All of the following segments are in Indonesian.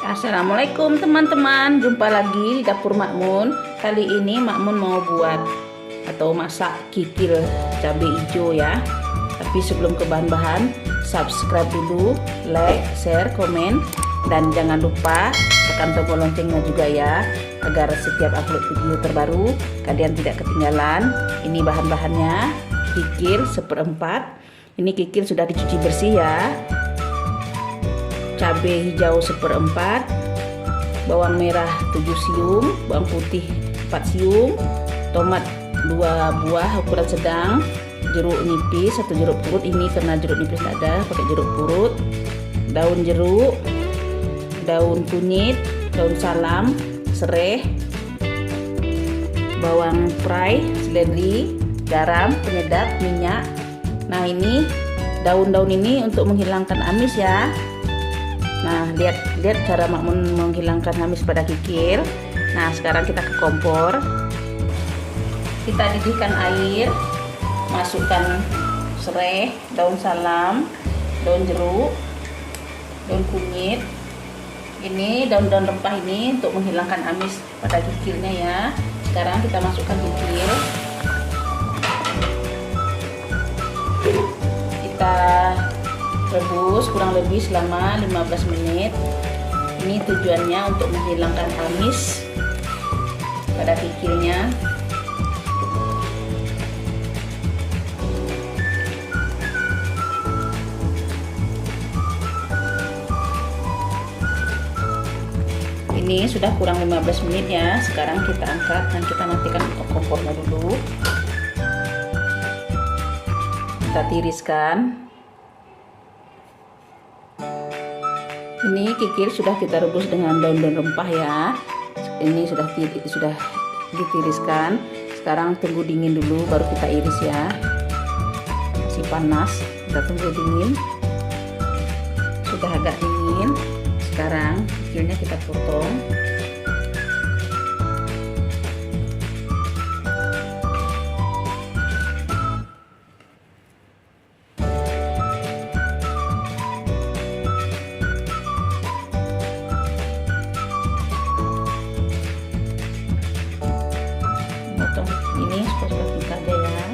Assalamualaikum teman-teman, jumpa lagi di dapur Makmun. Kali ini Makmun mau buat atau masak kikil cabai hijau ya. Tapi sebelum ke bahan-bahan, subscribe dulu, like, share, komen, dan jangan lupa tekan tombol loncengnya juga ya, agar setiap upload video terbaru kalian tidak ketinggalan. Ini bahan-bahannya: kikil seperempat. Ini kikil sudah dicuci bersih ya. Cabai hijau seperempat, bawang merah 7 siung, bawang putih 4 siung, tomat 2 buah ukuran sedang, jeruk nipis 1 jeruk purut. Ini karena jeruk nipis tidak ada, pakai jeruk purut. Daun jeruk, daun kunyit, daun salam, serai, bawang prai, seledri, garam, penyedap, minyak. Nah, ini daun-daun ini untuk menghilangkan amis ya. Nah, lihat cara Makmun menghilangkan amis pada kikil. Nah, sekarang kita ke kompor. Kita didihkan air, masukkan serai, daun salam, daun jeruk, daun kunyit. Ini daun-daun rempah ini untuk menghilangkan amis pada kikilnya ya. Sekarang kita masukkan kikil. Kita rebus kurang lebih selama 15 menit. Ini tujuannya untuk menghilangkan amis pada kikilnya. Ini sudah kurang 15 menit ya. Sekarang kita angkat dan kita matikan kompornya dulu. Kita tiriskan. Ini kikil sudah kita rebus dengan daun-daun rempah ya. Ini sudah ditiriskan. Sekarang tunggu dingin dulu baru kita iris ya. Masih panas, kita tunggu dingin. Sudah agak dingin. Sekarang kikilnya kita potong. Ini suka-suka kita aja ya,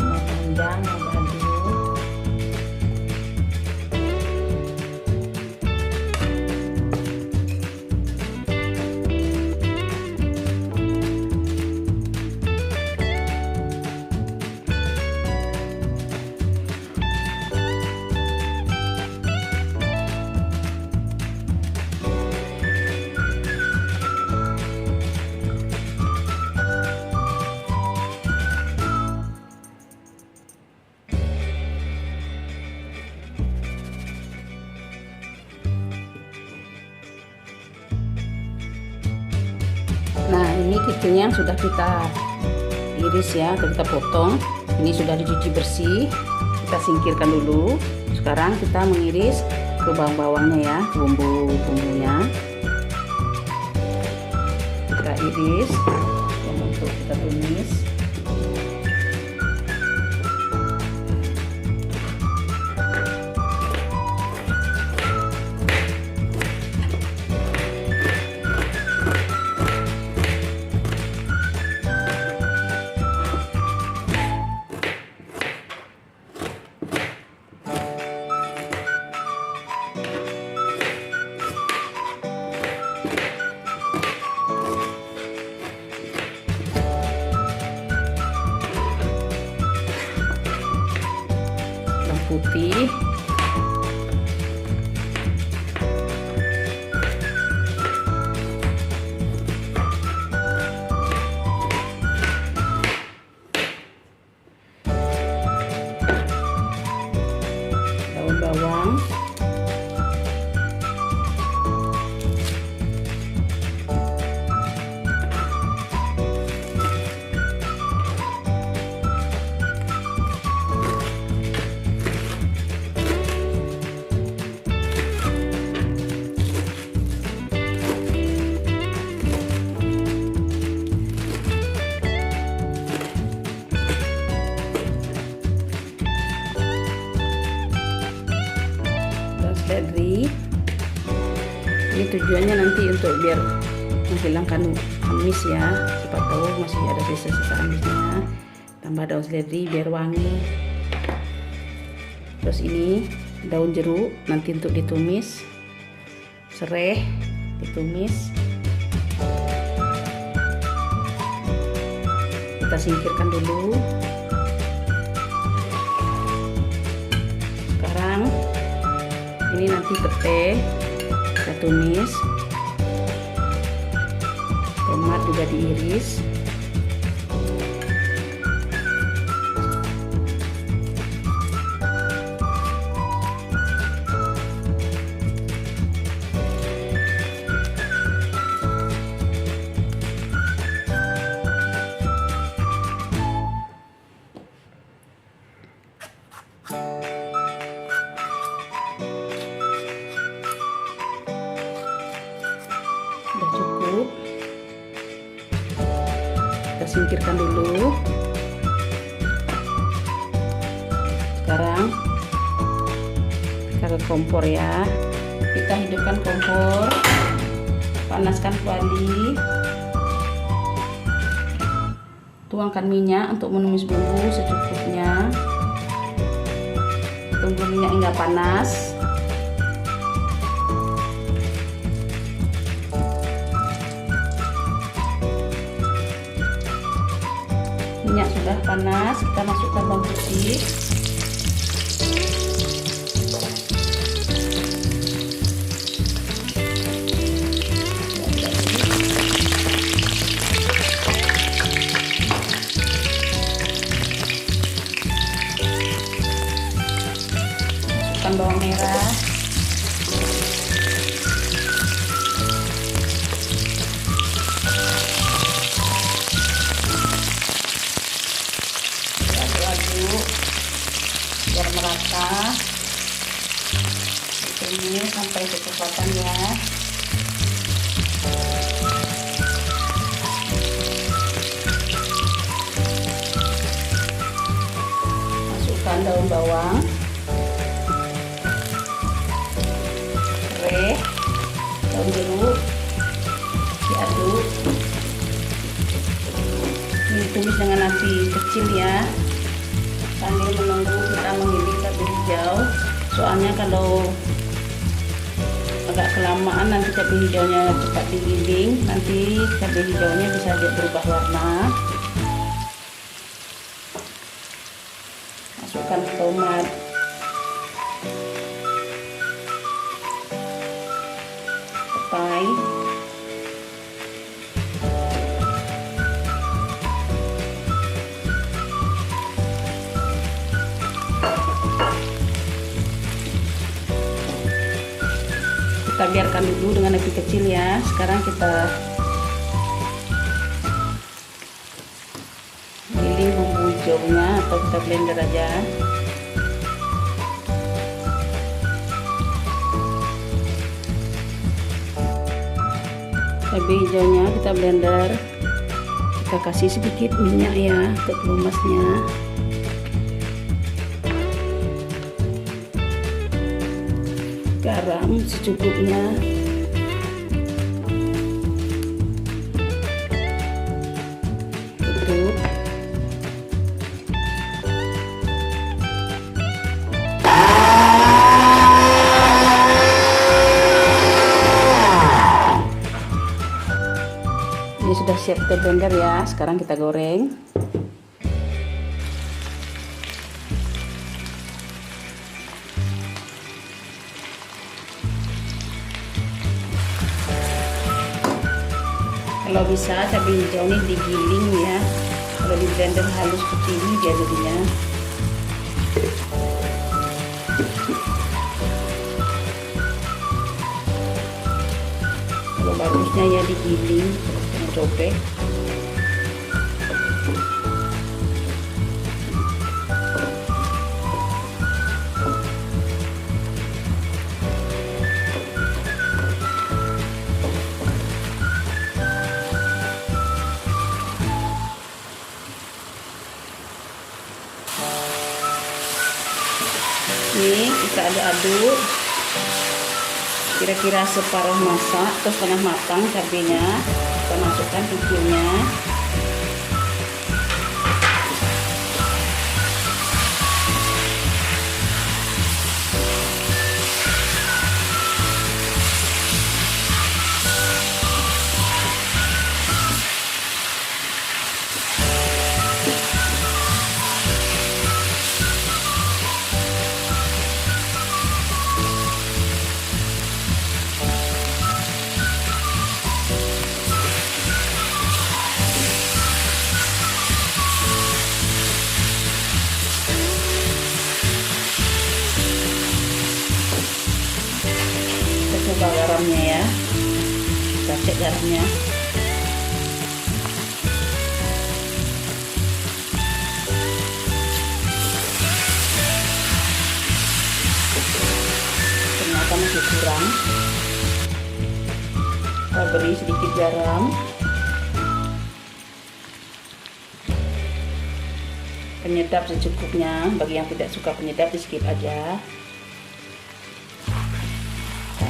mau panjang mau badu. Nah, ini kikilnya yang sudah kita iris ya, atau kita potong. Ini sudah dicuci bersih, kita singkirkan dulu. Sekarang kita mengiris ke bawang-bawangnya ya, bumbu-bumbunya. Kita iris yang untuk kita tumis. Putih, daun bawang, tujuannya nanti untuk biar menghilangkan amis ya, siapa tahu masih ada sisa-sisa amisnya. Tambah daun seledri biar wangi. Terus ini daun jeruk nanti untuk ditumis, serai ditumis. Kita singkirkan dulu. Sekarang ini nanti pete kita tumis, tomat juga diiris. Sudah cukup, kita singkirkan dulu. Sekarang kita ke kompor ya, kita hidupkan kompor, panaskan kuali, tuangkan minyak untuk menumis bumbu secukupnya. Tunggu minyak hingga panas. Minyak sudah panas, kita masukkan bawang putih. Masukkan bawang merah. Biar merata, ini sampai kecoklatan ya. Masukkan daun bawang, serai, daun jeruk, diaduk. Ini tumis dengan api kecil ya, sambil menunggu kita menggiling cabai hijau. Soalnya kalau agak kelamaan nanti cabai hijaunya cepat digiling, nanti cabai hijaunya bisa berubah warna. Masukkan tomat, petai, kita biarkan dulu dengan api kecil ya. Sekarang kita giling bumbu hijaunya atau kita blender aja. Cabai hijaunya kita blender, kita kasih sedikit minyak ya untuk pelumasnya. Garam secukupnya. Tutup. Ini sudah siap kita blender ya. Sekarang kita goreng. Kalau bisa cabai hijau ini digiling ya, kalau di blender halus seperti ini dia jadinya. Kalau bagusnya ya digiling, jangan cobek. Ini kita aduk-aduk. kira-kira separuh masak atau setengah matang cabenya. Kita masukkan kikilnya. Coba garamnya ya, kita cek garamnya. Ternyata masih kurang, kita beri sedikit garam. Penyedap secukupnya, bagi yang tidak suka penyedap di skip aja.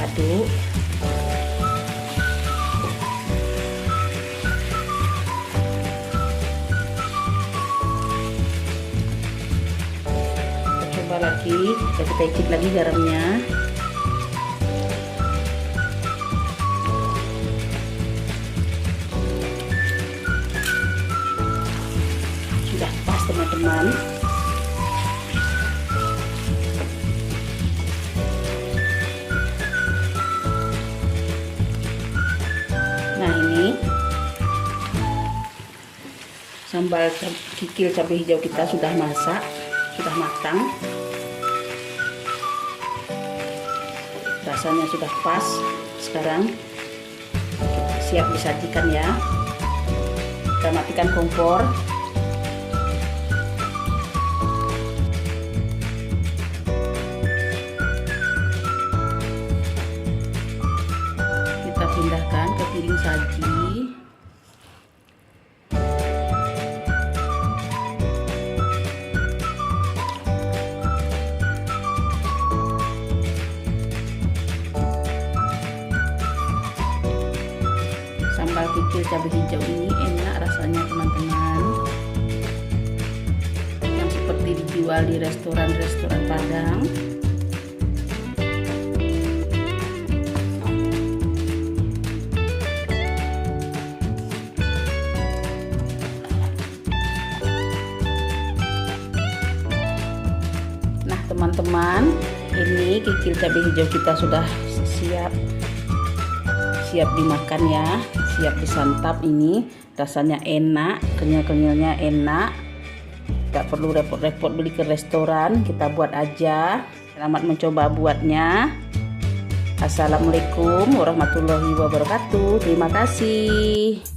Aduk. Kita coba lagi, kita icip lagi garamnya. Sudah pas teman-teman. Nah, ini sambal kikil cabai hijau kita sudah masak, sudah matang. Rasanya sudah pas. Sekarang siap disajikan ya. Kita matikan kompor. Kita pindahkan ke piring saji. Sambal kikil cabai hijau ini enak rasanya teman-teman, yang seperti dijual di restoran-restoran Padang. Nah teman-teman, ini kikil cabai hijau kita sudah siap dimakan ya, siap disantap. Ini rasanya enak, kenyal-kenyalnya enak, gak perlu repot-repot beli ke restoran, kita buat aja. Selamat mencoba buatnya. Assalamualaikum warahmatullahi wabarakatuh. Terima kasih.